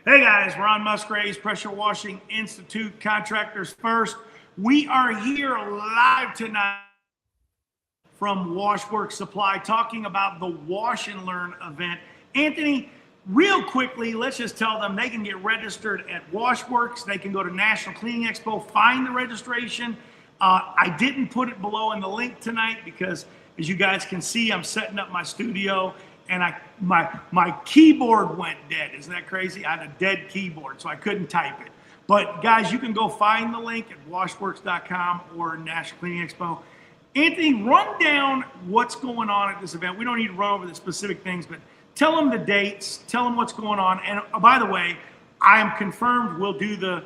Hey guys, Ron Musgraves, Pressure Washing Institute, Contractors First. We are here live tonight from Washworks Supply talking about the Wash and Learn event. Anthony, real quickly, let's just tell them they can get registered at Washworks. They can go to National Cleaning Expo, find the registration. I didn't put it below in the link tonight because, as you guys can see, I'm setting up my studio and my keyboard went dead. Isn't that crazy? I had a dead keyboard, so I couldn't type it. But guys, you can go find the link at washworks.com or National Cleaning Expo. Anthony, run down what's going on at this event. We don't need to run over the specific things, but tell them the dates, tell them what's going on. And by the way, I am confirmed we'll do the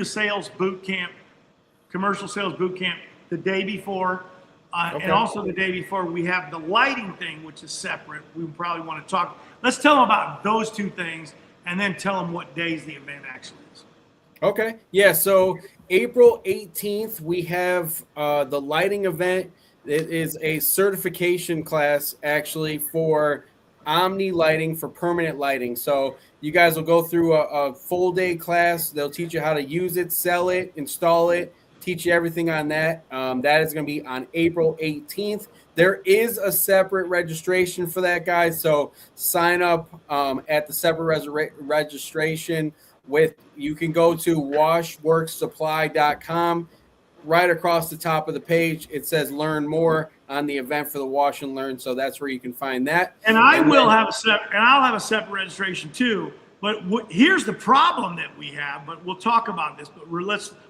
sales boot camp, commercial sales boot camp the day before. Okay. And also the day before, we have the lighting thing, which is separate. We probably want to talk. Let's tell them about those two things and then tell them what days the event actually is. Okay. Yeah. So April 18th, we have the lighting event. It is a certification class actually for Omni lighting, for permanent lighting. So you guys will go through a full day class. They'll teach you how to use it, sell it, install it, teach you everything on that. That is going to be on April 18th. There is a separate registration for that, guys. So sign up at the separate registration. You can go to washworksupply.com. Right across the top of the page, it says "Learn More" on the event for the Wash and Learn. So that's where you can find that. And I'll have a separate registration too. But here's the problem that we have. But we'll talk about this. But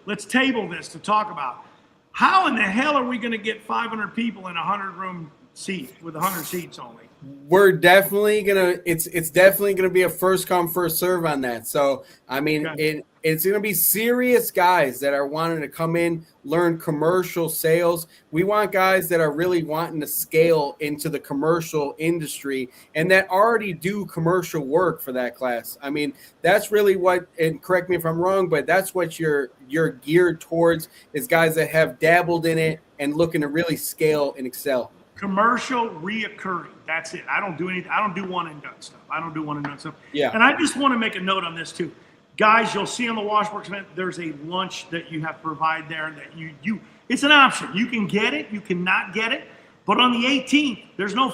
let's table this to talk about how in the hell are we going to get 500 people in a 100-room seat with 100 seats only? We're definitely gonna. It's definitely gonna be a first come first serve on that. So I mean, okay. It's gonna be serious guys that are wanting to come in, learn commercial sales. We want guys that are really wanting to scale into the commercial industry and that already do commercial work for that class. I mean, that's really what. And correct me if I'm wrong, but that's what you're geared towards is guys that have dabbled in it and looking to really scale and excel. Commercial reoccurring. That's it. I don't do anything. I don't do one and done stuff. Yeah. And I just want to make a note on this too. Guys, you'll see on the Washworks event, there's a lunch that you have to provide there that you it's an option. You can get it, you cannot get it. But on the 18th, there's no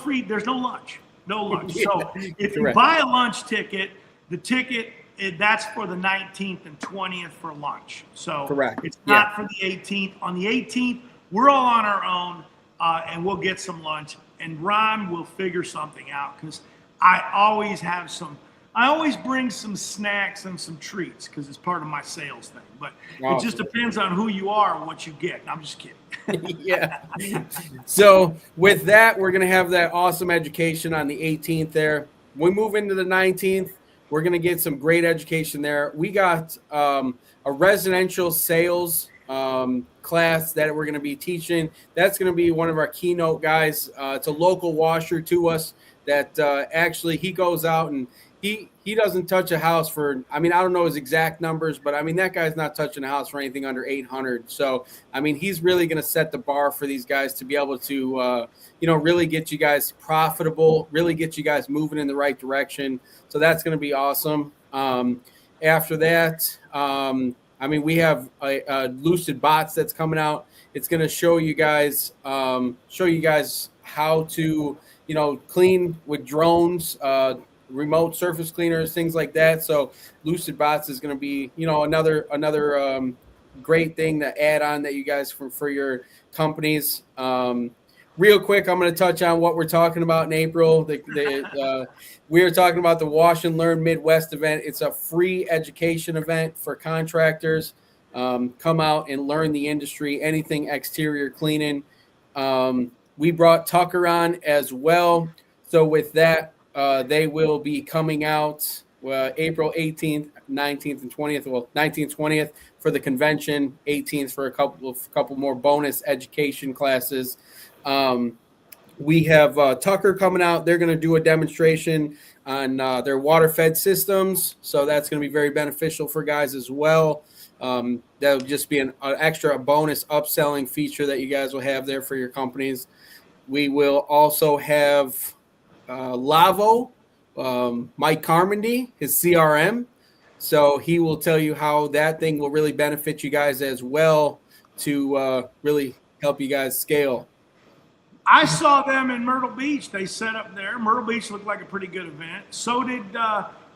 lunch. No lunch. Yeah, so if you buy a lunch ticket, the ticket that's for the 19th and 20th for lunch. So correct. It's not for the 18th. On the 18th, we're all on our own. And we'll get some lunch, and Ron will figure something out because I always bring some snacks and some treats because it's part of my sales thing. But It just depends on who you are and what you get. I'm just kidding. Yeah. So with that, we're going to have that awesome education on the 18th there. We move into the 19th. We're going to get some great education there. We got a residential sales class that we're going to be teaching. That's going to be one of our keynote guys. It's a local washer to us that actually he goes out and he doesn't touch a house for, I mean, I don't know his exact numbers, but I mean, that guy's not touching a house for anything under 800. So, I mean, he's really going to set the bar for these guys to be able to, really get you guys profitable, really get you guys moving in the right direction. So that's going to be awesome. After that, we have a Lucid Bots that's coming out. It's going to show you guys how to, clean with drones, remote surface cleaners, things like that. So Lucid Bots is going to be, another great thing to add on that you guys for your companies. Real quick, I'm going to touch on what we're talking about in April. We are talking about the Wash and Learn Midwest event. It's a free education event for contractors. Come out and learn the industry, anything exterior cleaning. We brought Tucker on as well. So with that, they will be coming out April 18th, 19th, and 20th. Well, 19th, 20th for the convention, 18th for a couple more bonus education classes. We have Tucker coming out. They're going to do a demonstration on their water fed systems. So that's going to be very beneficial for guys as well. That'll just be an extra bonus upselling feature that you guys will have there for your companies. We will also have Lavo, Mike Carmody, his CRM. So he will tell you how that thing will really benefit you guys as well to really help you guys scale. I saw them in Myrtle Beach. They set up there. Myrtle Beach looked like a pretty good event. So did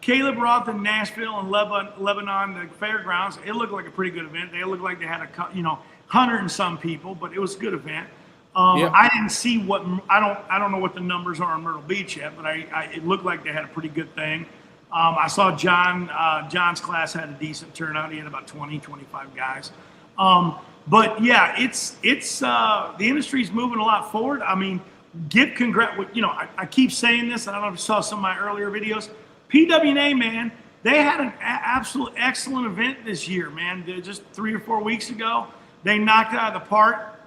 Caleb Roth in Nashville and Lebanon, the fairgrounds. It looked like a pretty good event. They looked like they had 100 and some people, but it was a good event. I didn't see I don't know what the numbers are in Myrtle Beach yet, but it looked like they had a pretty good thing. I saw John's class had a decent turnout. He had about 20, 25 guys. But yeah, it's the industry's moving a lot forward. I mean, I keep saying this, and I don't know if you saw some of my earlier videos. PWNA, man, they had an absolute excellent event this year, man. Just 3 or 4 weeks ago, they knocked it out of the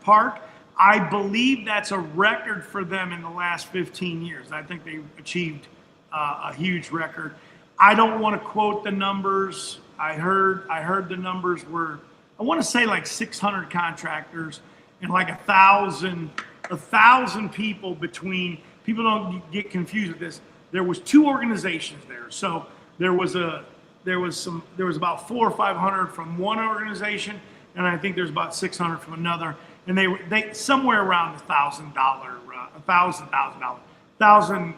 park. I believe that's a record for them in the last 15 years. I think they achieved a huge record. I don't want to quote the numbers. I heard the numbers were, I want to say like 600 contractors and like 1,000 people between. People don't get confused with this. There was 2 organizations there, so there was about 400 or 500 from one organization, and I think there's about 600 from another. And they somewhere around $1,000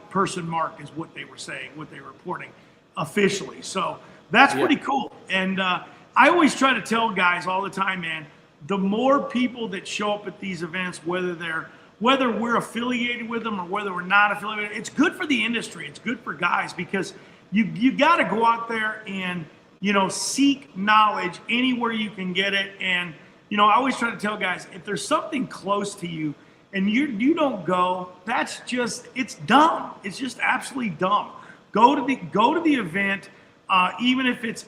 person mark is what they were saying, what they were reporting officially. So that's pretty cool. And I always try to tell guys all the time, man, the more people that show up at these events, whether we're affiliated with them or whether we're not affiliated, it's good for the industry. It's good for guys because you got to go out there and, seek knowledge anywhere you can get it. And, I always try to tell guys, if there's something close to you and you don't go, it's dumb. It's just absolutely dumb. Go to the event, even if it's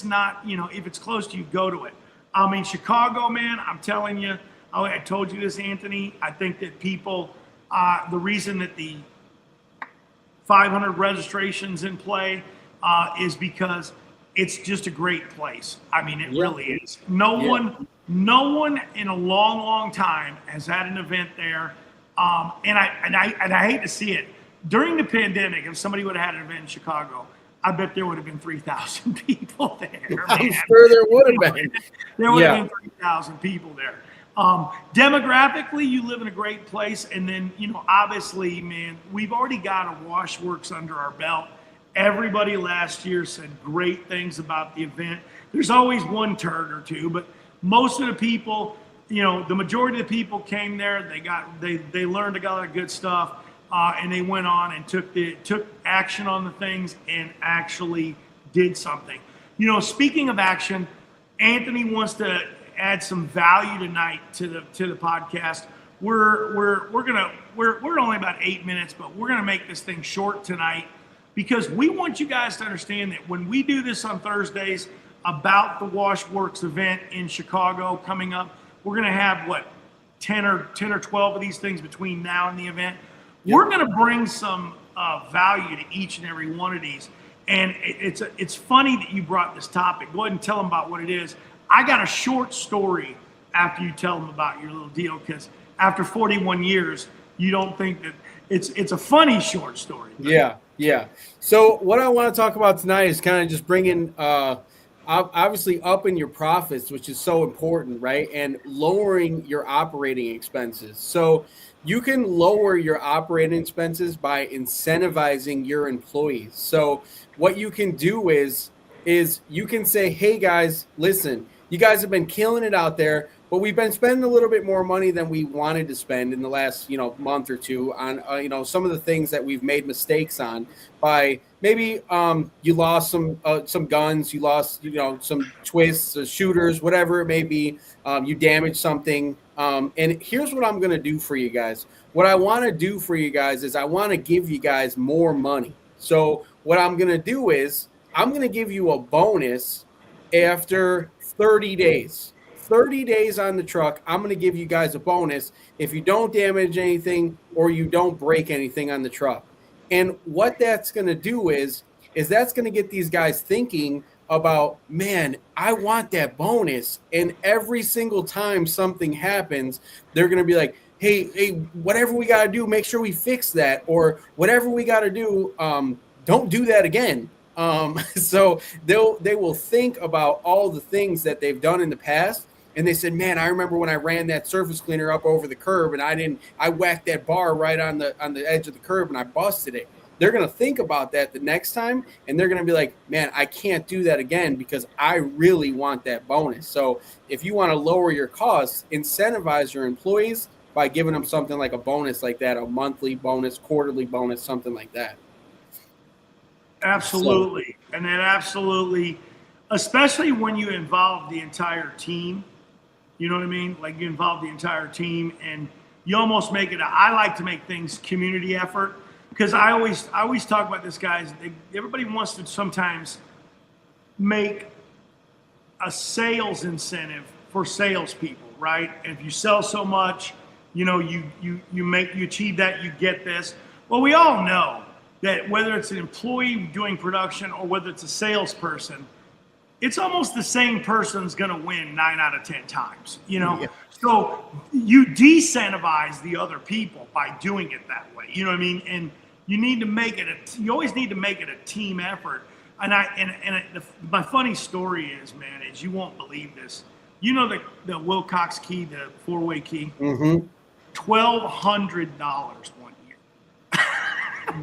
not, if it's close to you, go to it. I mean, Chicago, man, I'm telling you, I told you this, Anthony. I think that people, the reason that the 500 registrations in play is because it's just a great place. I mean, it really is. No one in a long, long time has had an event there. And I hate to see it. During the pandemic, if somebody would have had an event in Chicago, I bet there would have been 3,000 people there. I'm sure there would have been. There would have been 3,000 people there. Demographically, you live in a great place. And then, obviously, man, we've already got a Washworks under our belt. Everybody last year said great things about the event. There's always one turd or two, but most of the people, the majority of the people came there. They learned a lot of good stuff, and they went on and took action on the things and actually did something. Speaking of action, Anthony wants to add some value tonight to the podcast. We're only about 8 minutes, but we're gonna make this thing short tonight because we want you guys to understand that when we do this on Thursdays about the Washworks event in Chicago coming up, we're gonna have 10 or 12 of these things between now and the event. Yep. We're gonna bring some value to each and every one of these. And it's funny that you brought this topic. Go ahead and tell them about what it is. I got a short story after you tell them about your little deal, because after 41 years, you don't think that it's a funny short story. Right? Yeah. So what I want to talk about tonight is kind of just bringing, obviously upping your profits, which is so important, right? And lowering your operating expenses. So you can lower your operating expenses by incentivizing your employees. So what you can do is you can say, hey guys, listen, you guys have been killing it out there, but we've been spending a little bit more money than we wanted to spend in the last, month or two on, some of the things that we've made mistakes on by maybe you lost some guns, you lost, some twists, shooters, whatever it may be. You damaged something. And here's what I'm going to do for you guys. What I want to do for you guys is I want to give you guys more money. So what I'm going to do is I'm going to give you a bonus after 30 days. 30 days on the truck, I'm going to give you guys a bonus if you don't damage anything or you don't break anything on the truck. And what that's going to do is that's going to get these guys thinking about, man, I want that bonus. And every single time something happens, they're going to be like, hey, whatever we got to do, make sure we fix that, or whatever we got to do, don't do that again. So they will think about all the things that they've done in the past. And they said, man, I remember when I ran that surface cleaner up over the curb and I whacked that bar right on the edge of the curb and I busted it. They're going to think about that the next time. And they're going to be like, man, I can't do that again because I really want that bonus. So if you want to lower your costs, incentivize your employees by giving them something like a bonus like that, a monthly bonus, quarterly bonus, something like that. Absolutely. And then absolutely, especially when you involve the entire team, you know what I mean? Like you involve the entire team and you almost make it, I like to make things community effort because I always talk about this, guys. Everybody wants to sometimes make a sales incentive for salespeople, right? And if you sell so much, you know, you achieve that, you get this. Well, we all know that whether it's an employee doing production or whether it's a salesperson, it's almost the same person's going to win 9 out of 10 times, you know? Yeah. So you decentivize the other people by doing it that way. You know what I mean? And you need to make it you always need to make it a team effort. And my funny story is, man, is you won't believe this. You know the Wilcox key, the 4-way key? Mm-hmm. $1,200 one year.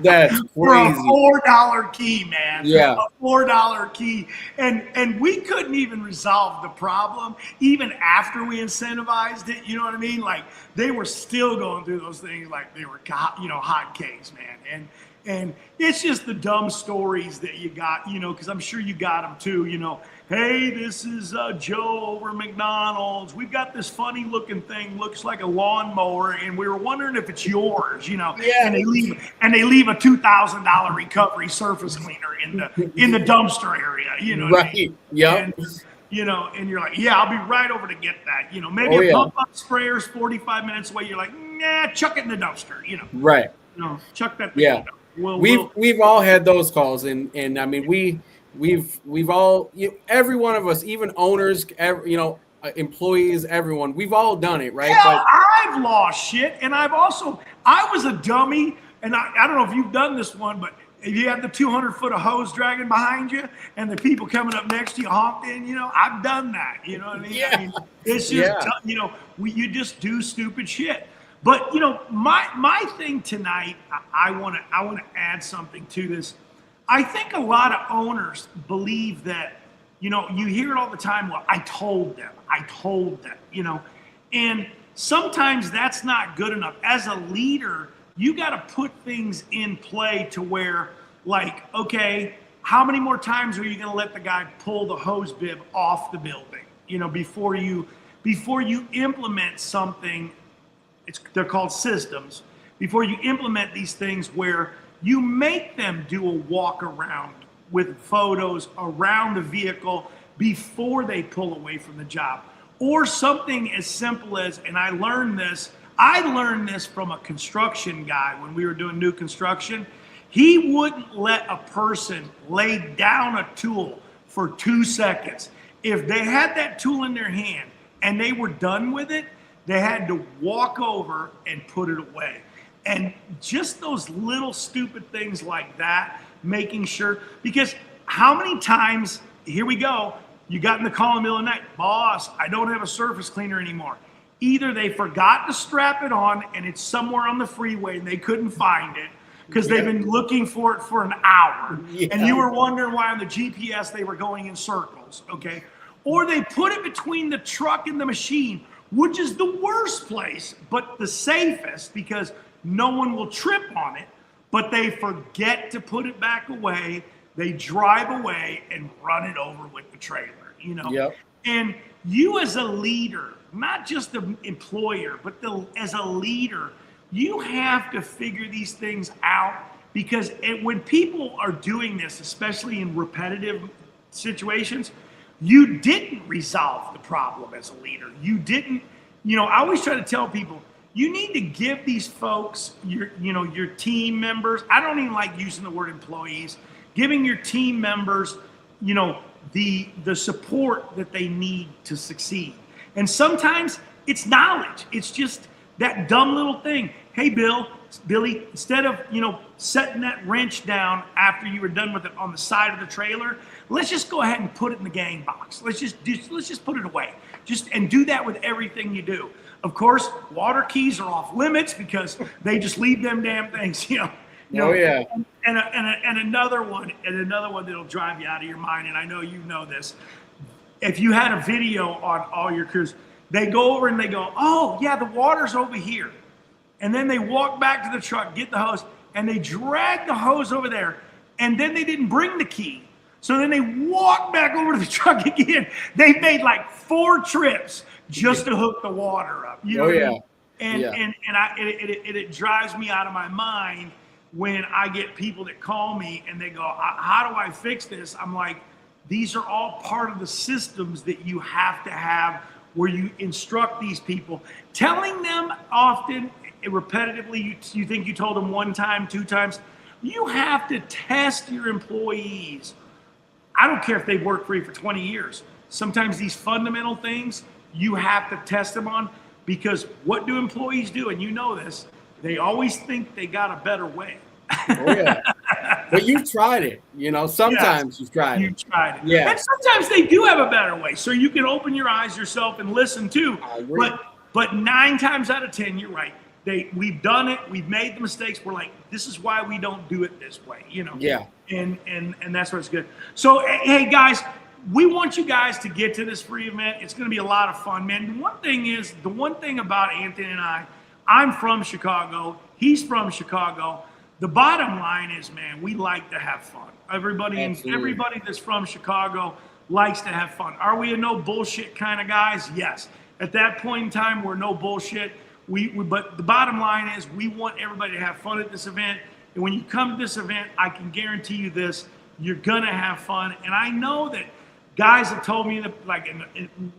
That's crazy. For a $4 key, man. Yeah. A $4 key. And we couldn't even resolve the problem even after we incentivized it. You know what I mean? Like they were still going through those things like they were, you know, hotcakes, man. And it's just the dumb stories that you got, you know, because I'm sure you got them too, you know. Hey, this is Joe over at McDonald's. We've got this funny looking thing, looks like a lawnmower, and we were wondering if it's yours, you know. Yeah. And they leave a $2,000 recovery surface cleaner in the dumpster area, you know. Right. I mean? Yep. And, you know, and you're like, yeah, I'll be right over to get that. You know, maybe pump up sprayer's 45 minutes away. You're like, nah, chuck it in the dumpster, you know. Right. You know, chuck that thing in the dumpster. We've all had those calls, and I mean we've all, every one of us, even owners, employees, everyone, we've all done it, right? Yeah, but I've lost shit, and I was a dummy, and I don't know if you've done this one, but if you have the 200-foot of hose dragging behind you, and the people coming up next to you honked in, you know, I've done that. You know what I mean? Yeah. I mean, it's just you know, you just do stupid shit. But you know, my thing tonight, I want to add something to this. I think a lot of owners believe that, you know, you hear it all the time. Well, I told them, you know, and sometimes that's not good enough. As a leader, you got to put things in play to where, like, okay, how many more times are you going to let the guy pull the hose bib off the building, you know, before you implement something? They're called systems. Before you implement these things where you make them do a walk around with photos around the vehicle before they pull away from the job. Or something as simple as, and I learned this from a construction guy when we were doing new construction. He wouldn't let a person lay down a tool for 2 seconds. If they had that tool in their hand and they were done with it, they had to walk over and put it away. And just those little stupid things like that, making sure, because how many times, here we go, you got in the call in the middle of the night, boss, I don't have a surface cleaner anymore. Either they forgot to strap it on and it's somewhere on the freeway and they couldn't find it because they've been looking for it for an hour. Yeah. And you were wondering why on the GPS they were going in circles, okay? Or they put it between the truck and the machine, which is the worst place, but the safest because no one will trip on it, but they forget to put it back away. They drive away and run it over with the trailer, you know? Yep. And you as a leader, not just the employer, but as a leader, you have to figure these things out because when people are doing this, especially in repetitive situations, you didn't resolve the problem as a leader. You didn't, you know, I always try to tell people, you need to give these folks, your team members, I don't even like using the word employees, giving your team members, you know, the support that they need to succeed. And sometimes it's knowledge. It's just that dumb little thing. Hey, Bill, Billy, instead of, setting that wrench down after you were done with it on the side of the trailer, let's just go ahead and put it in the gang box. Let's just put it away. And do that with everything you do. Of course, water keys are off limits because they just leave them damn things, Oh yeah. And another one that'll drive you out of your mind, and I know you know this. If you had a video on all your crews, they go over and they go, oh yeah, the water's over here. And then they walk back to the truck, get the hose, and they drag the hose over there. And then they didn't bring the key. So then they walk back over to the truck again. They made like 4 trips just to hook the water up. You know what I mean? And it drives me out of my mind when I get people that call me and they go, how do I fix this? I'm like, these are all part of the systems that you have to have where you instruct these people. Telling them often, repetitively, you think you told them 1 time, 2 times, you have to test your employees. I don't care if they've worked for you for 20 years. Sometimes these fundamental things you have to test them on, because what do employees do? And you know this, they always think they got a better way. Oh yeah. But you've tried it, sometimes you've tried it. You've tried it. Yeah. And sometimes they do have a better way. So you can open your eyes yourself and listen too. But 9 times out of 10, you're right. We've done it. We've made the mistakes. We're like, this is why we don't do it this way, Yeah. And that's what's good. So, hey guys, we want you guys to get to this free event. It's going to be a lot of fun, man. The one thing about Anthony and I'm from Chicago. He's from Chicago. The bottom line is, man, we like to have fun. Everybody that's from Chicago likes to have fun. Are we a no bullshit kind of guys? Yes. At that point in time, we're no bullshit. But the bottom line is, we want everybody to have fun at this event. And when you come to this event, I can guarantee you this: you're gonna have fun. And I know that guys have told me that, like,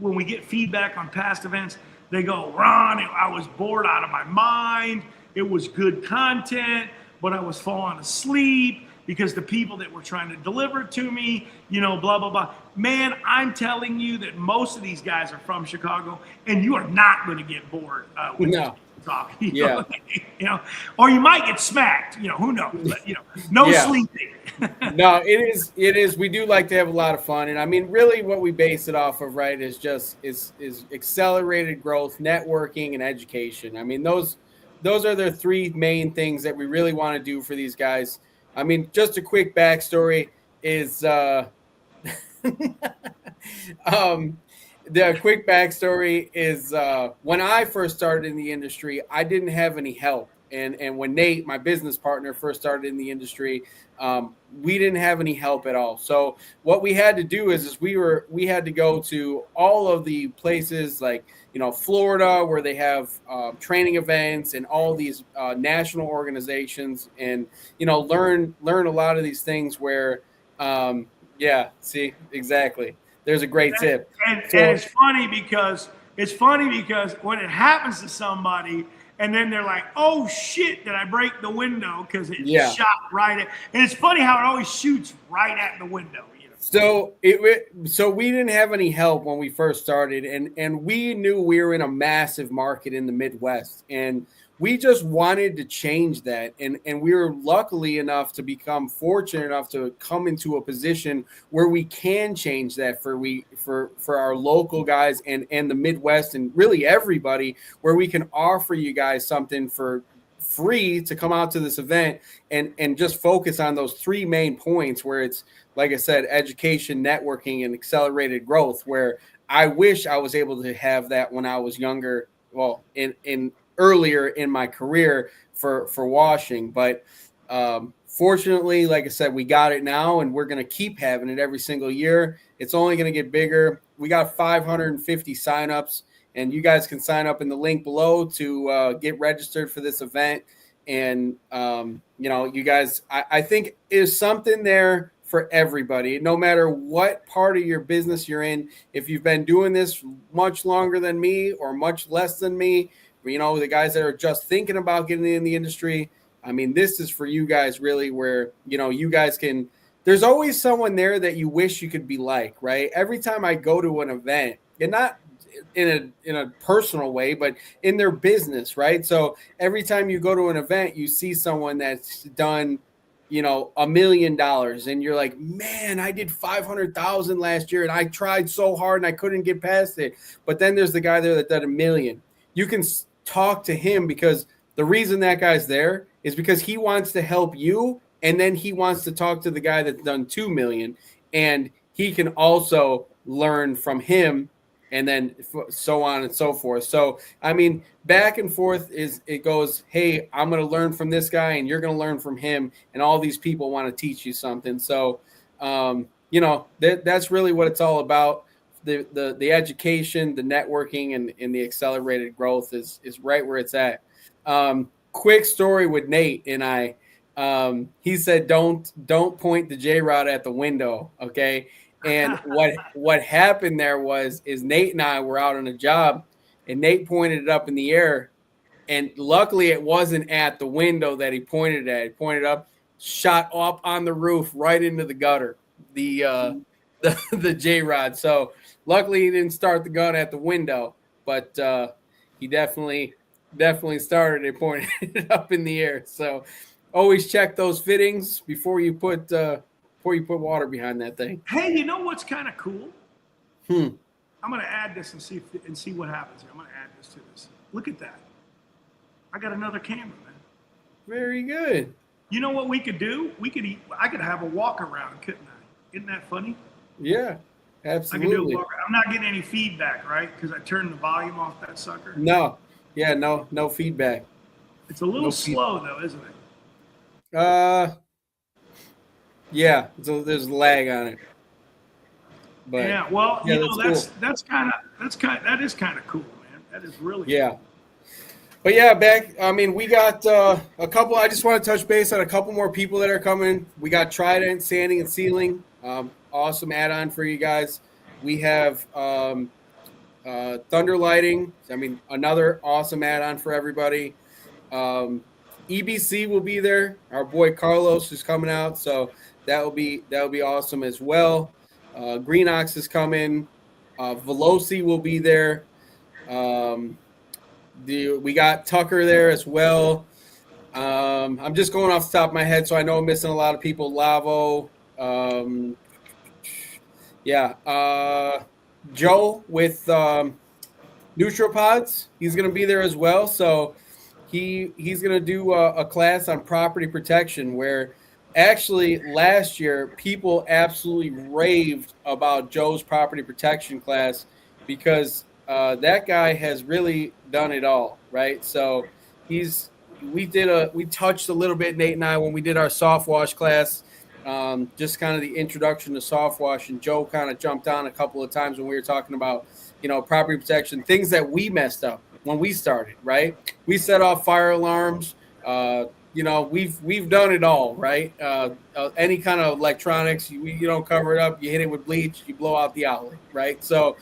when we get feedback on past events, they go, Ron, I was bored out of my mind. It was good content, but I was falling asleep because the people that were trying to deliver it to me, blah, blah, blah. Man, I'm telling you that most of these guys are from Chicago, and you are not going to get bored with talk. Or you might get smacked. Who knows? But, no sleeping. No, it is. We do like to have a lot of fun, and I mean, really, what we base it off of, right, is just is accelerated growth, networking, and education. I mean, those are the 3 main things that we really want to do for these guys. I mean, just a quick backstory is the quick backstory is when I first started in the industry, I didn't have any help. And when Nate, my business partner, first started in the industry, we didn't have any help at all. So what we had to do is we had to go to all of the places like, Florida, where they have training events and all these national organizations, and, learn a lot of these things where, see, exactly. There's a great tip. And it's funny because when it happens to somebody, and then they're like, oh shit, did I break the window? Because it shot right at, and it's funny how it always shoots right at the window. So we didn't have any help when we first started, and we knew we were in a massive market in the Midwest, and we just wanted to change that. And we were luckily enough to become fortunate enough to come into a position where we can change that for our local guys and the Midwest, and really everybody, where we can offer you guys something for free to come out to this event and just focus on those 3 main points, where it's, like I said, education, networking, and accelerated growth, where I wish I was able to have that when I was younger, well, in earlier in my career for washing. But fortunately, like I said, we got it now, and we're going to keep having it every single year. It's only going to get bigger. We got 550 signups, and you guys can sign up in the link below to get registered for this event. And, you guys, I think is something there for everybody, no matter what part of your business you're in. If you've been doing this much longer than me or much less than me, the guys that are just thinking about getting in the industry, I mean, this is for you guys really, where, you guys can, there's always someone there that you wish you could be like, right? Every time I go to an event, and in a personal way, but in their business, right? So every time you go to an event, you see someone that's done, $1 million, and you're like, man, I did 500,000 last year, and I tried so hard and I couldn't get past it. But then there's the guy there that did 1 million. You can talk to him because the reason that guy's there is because he wants to help you, and then he wants to talk to the guy that's done 2 million, and he can also learn from him, and then so on and so forth. So, I mean, back and forth it goes, hey, I'm going to learn from this guy and you're going to learn from him. And all these people want to teach you something. So, that's really what it's all about. The education, the networking, and the accelerated growth is right where it's at. Quick story with Nate and I. He said, don't point the J-Rod at the window. Okay. And what happened there is Nate and I were out on a job, and Nate pointed it up in the air, and luckily it wasn't at the window that he pointed at. He pointed up, shot up on the roof right into the gutter, the J-Rod. So luckily he didn't start the gun at the window, but he definitely started it, pointed it up in the air. So always check those fittings before you put water behind that thing. Hey, you know what's kind of cool? I'm going to add this and see what happens here. I'm going to add this to this. Look at that. I got another camera, man. Very good. You know what we could do? I could have a walk around, couldn't I? Isn't that funny? Yeah, absolutely. I could do a walk around. I'm not getting any feedback, right? Because I turned the volume off that sucker. No. Yeah, no feedback. It's a little slow though, isn't it? Yeah, so there's lag on it. But yeah, well, yeah, cool. That is kind of cool, man. That is really cool. But yeah, we got a couple. I just want to touch base on a couple more people that are coming. We got Trident Sanding and Sealing. Awesome add-on for you guys. We have Thunder Lighting. Another awesome add-on for everybody. EBC will be there. Our boy Carlos is coming out, so that will be awesome as well. Green Ox is coming. Veloci will be there. We got Tucker there as well. I'm just going off the top of my head, so I know I'm missing a lot of people. Lavo. Joe with Neutropods. He's going to be there as well. So he's going to do a class on property protection where actually last year people absolutely raved about Joe's property protection class because that guy has really done it all, right? So we touched a little bit, Nate and I, when we did our soft wash class, just kind of the introduction to soft wash, and Joe kind of jumped on a couple of times when we were talking about, property protection, things that we messed up when we started, right? We set off fire alarms. We've done it all, right? Any kind of electronics, you don't cover it up, you hit it with bleach, you blow out the outlet, right? So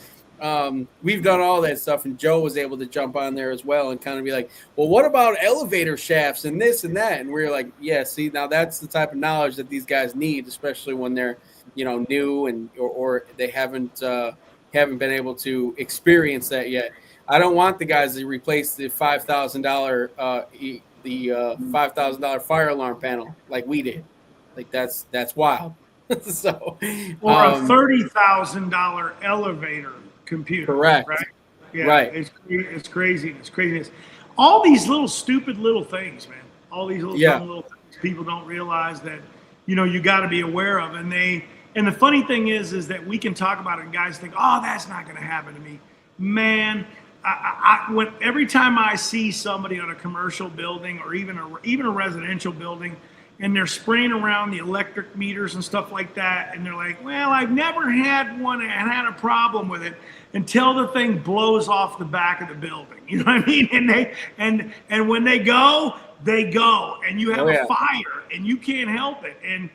we've done all that stuff, and Joe was able to jump on there as well and kind of be like, well, what about elevator shafts and this and that? And we were like, yeah, see, now that's the type of knowledge that these guys need, especially when they're, new and or they haven't been able to experience that yet. I don't want the guys to replace the $5,000 $5,000 fire alarm panel like we did. Like that's wild. So or a $30,000 elevator computer. Correct. Right. Yeah, right. It's crazy. It's craziness. All these little stupid little things, man. All these dumb little things people don't realize that you got to be aware of. And the funny thing is that we can talk about it and guys think, oh, that's not going to happen to me, man. Every time I see somebody on a commercial building or even a residential building, and they're spraying around the electric meters and stuff like that, and they're like, well, I've never had one and had a problem with it until the thing blows off the back of the building. You know what I mean? And when they go, and you have a fire, and you can't help it. And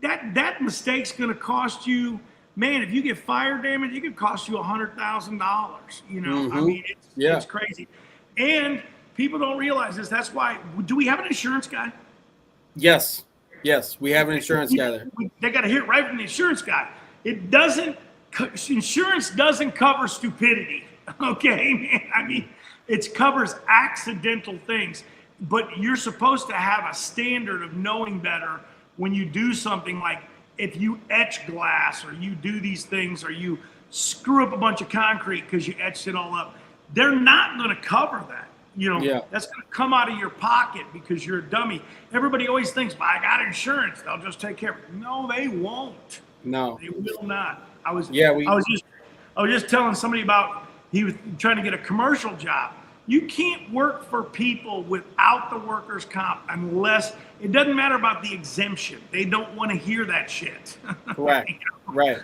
that mistake's going to cost you. Man, if you get fire damage, it could cost you $100,000. Mm-hmm. I mean, it's crazy. And people don't realize this. That's why. Do we have an insurance guy? Yes, we have an insurance guy there. They got to hit right from the insurance guy. Insurance doesn't cover stupidity. Okay, man. I mean, it covers accidental things, but you're supposed to have a standard of knowing better when you do something like if you etch glass or you do these things or you screw up a bunch of concrete because you etched it all up. They're not going to cover that. That's going to come out of your pocket because you're a dummy. Everybody always thinks, well, I got insurance, they'll just take care of it. No, they won't. No, they will not. I was just telling somebody about, he was trying to get a commercial job. You can't work for people without the workers' comp unless, it doesn't matter about the exemption. They don't want to hear that shit. Right. Right.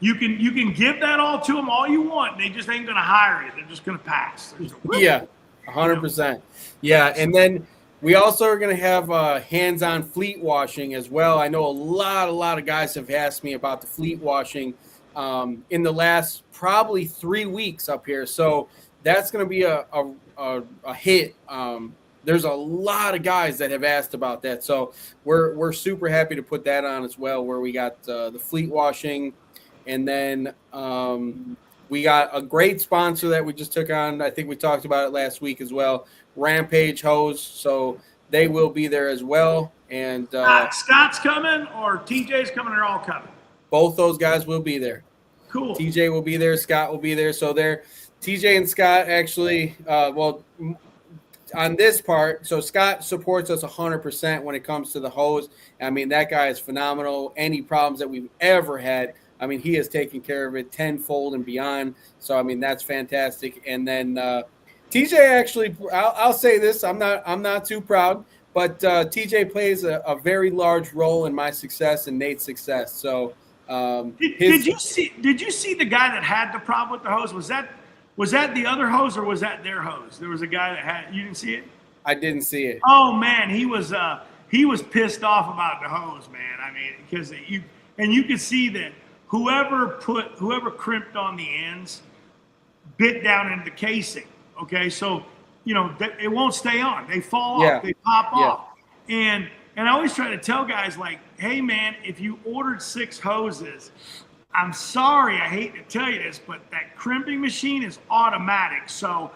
You can give that all to them all you want. They just ain't going to hire you. They're just going to pass. Yeah, 100%. Yeah, and then we also are going to have hands-on fleet washing as well. I know a lot of guys have asked me about the fleet washing in the last probably 3 weeks up here. So that's going to be a hit. There's a lot of guys that have asked about that. So we're super happy to put that on as well, where we got the fleet washing. And then we got a great sponsor that we just took on. I think we talked about it last week as well, Rampage Hose. So they will be there as well. And Scott's coming or TJ's coming, or all coming? Both those guys will be there. Cool. TJ will be there. Scott will be there. So TJ and Scott actually, on this part, so Scott supports us 100% when it comes to the hose. I mean, that guy is phenomenal. Any problems that we've ever had, I mean, he has taken care of it tenfold and beyond. So, I mean, that's fantastic. And then TJ actually, I'll say this, I'm not too proud, but TJ plays a very large role in my success and Nate's success. So, did you see the guy that had the problem with the hose? Was that the other hose or was that their hose? There was a guy that had. You didn't see it? I didn't see it. Oh man, he was pissed off about the hose, man. I mean, because you could see that whoever crimped on the ends bit down into the casing. Okay, so it won't stay on. They fall off. They pop off. And I always try to tell guys like, hey man, if you ordered 6 hoses, I'm sorry, I hate to tell you this, but that crimping machine is automatic. So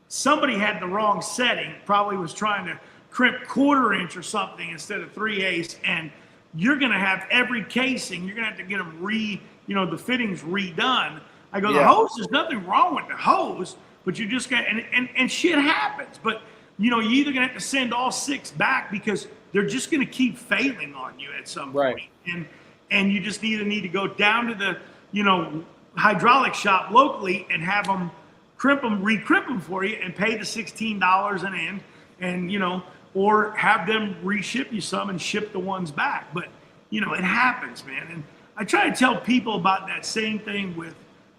somebody had the wrong setting, probably was trying to crimp 1/4 inch or something instead of 3/8, and you're going to have every casing. You're going to have to get them the fittings redone. I go, the hose, there's nothing wrong with the hose, but you just got, and shit happens. But, you're either going to have to send all 6 back because they're just going to keep failing on you at some point. And you just either need to go down to the, hydraulic shop locally and have them recrimp them for you and pay the $16 an end and, or have them reship you some and ship the ones back. But, it happens, man. And I try to tell people about that same thing with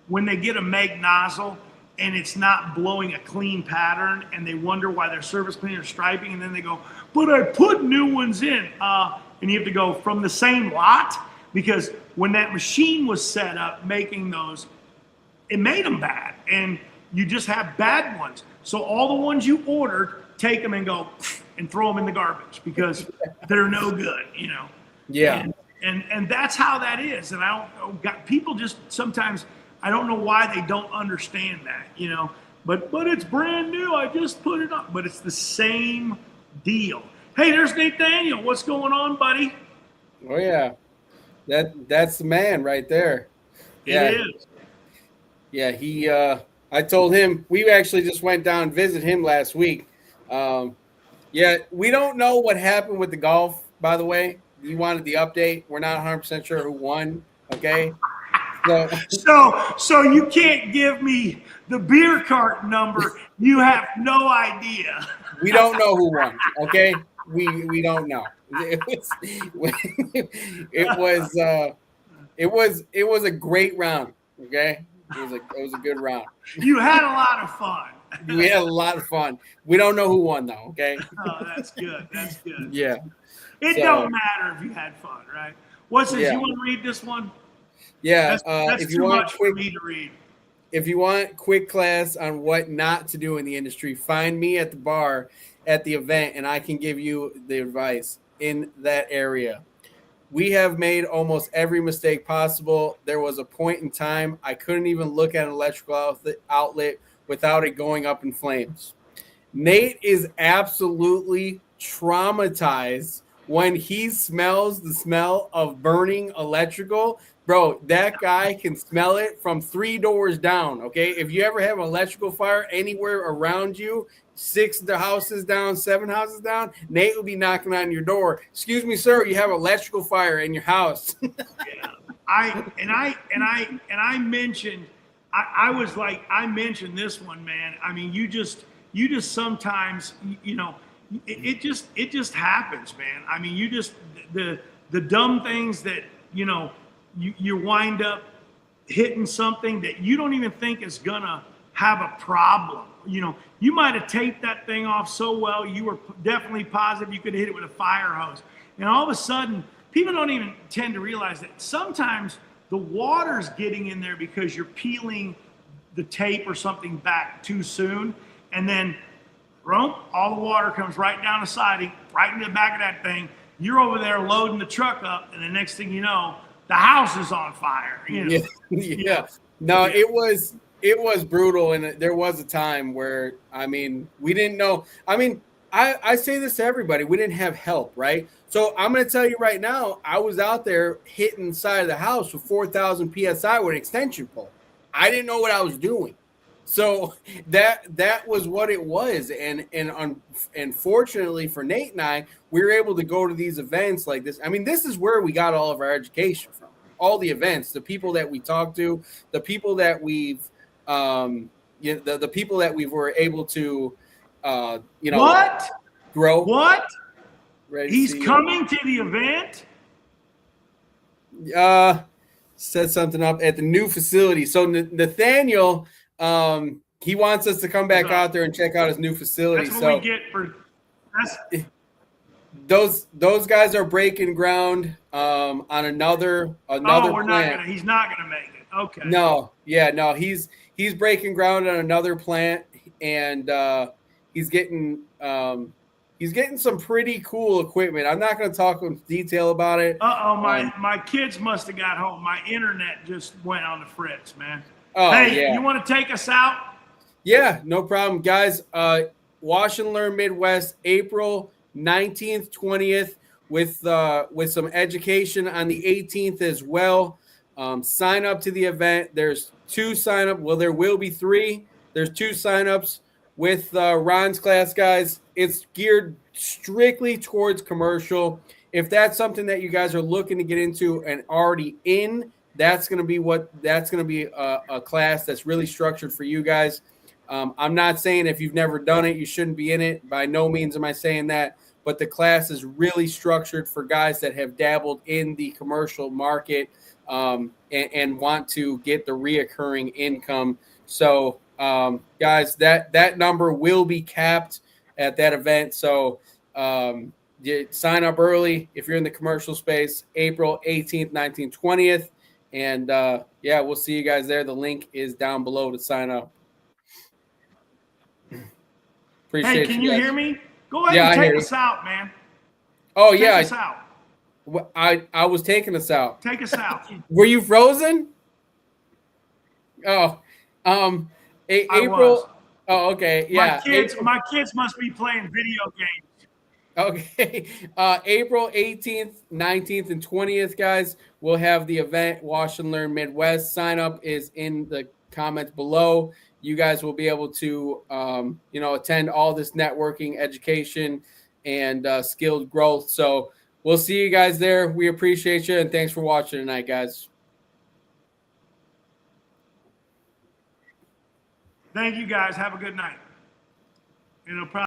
when they get a Meg nozzle and it's not blowing a clean pattern and they wonder why their surface cleaner is striping, and then they go, but I put new ones in. And you have to go from the same lot, because when that machine was set up making those, it made them bad, and you just have bad ones. So all the ones you ordered, take them and go and throw them in the garbage because they're no good, Yeah. And that's how that is. And people just sometimes, I don't know why they don't understand that, but it's brand new. I just put it up, but it's the same deal. Hey, there's Nathaniel. What's going on, buddy? Oh yeah. That's the man right there. Yeah. It is. Yeah, I told him, we actually just went down and visited him last week. We don't know what happened with the golf, by the way. You wanted the update. We're not 100% sure who won, okay? So you can't give me the beer cart number. You have no idea. We don't know who won, okay? We don't know. It was a great round, okay? It was a good round. You had a lot of fun. We had a lot of fun. We don't know who won though, okay? Oh, that's good. That's good. Yeah. It don't matter if you had fun, right? What's this? You want to read this one? Yeah. That's if too you want much for me to read. If you want quick class on what not to do in the industry, find me at the bar at the event, and I can give you the advice in that area. we have made almost every mistake possible. There was a point in time I couldn't even look at an electrical outlet without it going up in flames. Nate is absolutely traumatized when he smells the smell of burning electrical. Bro, that guy can smell it from 3 doors down, okay? If you ever have an electrical fire anywhere around you, 6 houses down, 7 houses down, Nate will be knocking on your door. Excuse me, sir, you have electrical fire in your house. Yeah. I mentioned, I mentioned this one, man. I mean, you just sometimes, it just happens, man. I mean, you just, the dumb things that, you wind up hitting something that you don't even think is gonna have a problem. You might have taped that thing off so well, you were definitely positive you could hit it with a fire hose. And all of a sudden, people don't even tend to realize that sometimes the water's getting in there because you're peeling the tape or something back too soon. And then, all the water comes right down the siding, right into the back of that thing. You're over there loading the truck up, and the next thing you know, the house is on fire. Yeah. No, it was brutal, and there was a time where, I mean, we didn't know. I mean, I say this to everybody. We didn't have help, right? So I'm going to tell you right now, I was out there hitting the side of the house with 4,000 PSI with an extension pole. I didn't know what I was doing. So that was what it was. And fortunately for Nate and I, we were able to go to these events like this. I mean, this is where we got all of our education from. All the events, the people that we talked to, the people that we've the people that we were able to what? Grow. What? He's coming to the event? Set something up at the new facility. So Nathaniel, he wants us to come back out there and check out his new facility. That's what we get for those guys are breaking ground on another plant. He's not gonna make it. Okay. No, he's breaking ground on another plant, and he's getting some pretty cool equipment. I'm not going to talk in detail about it. My kids must have got home. My internet just went on the fritz, man. Oh, hey, yeah. You want to take us out? Yeah, no problem, guys. Wash and Learn Midwest, April 19th, 20th, with some education on the 18th as well. Sign up to the event. There's 2 sign up. Well, there will be 3. There's 2 signups with Ron's class, guys. It's geared strictly towards commercial. If that's something that you guys are looking to get into and already in, that's going to be a class that's really structured for you guys. I'm not saying if you've never done it, you shouldn't be in it. By no means am I saying that. But the class is really structured for guys that have dabbled in the commercial market and want to get the reoccurring income. So, guys, that number will be capped at that event. So you sign up early if you're in the commercial space, April 18th, 19th, 20th. And we'll see you guys there. The link is down below to sign up. Appreciate you. Hey, can you hear me? Go ahead and take us out, man. Oh, take yeah. Us out. I was taking us out. Take us out. Were you frozen? Oh, April. Oh, okay. Yeah. My kids must be playing video games. Okay. April 18th, 19th, and 20th, guys. We'll have the event, Wash and Learn Midwest. Sign up is in the comments below. You guys will be able to, attend all this networking, education, and skilled growth. So we'll see you guys there. We appreciate you, and thanks for watching tonight, guys. Thank you, guys. Have a good night. It'll probably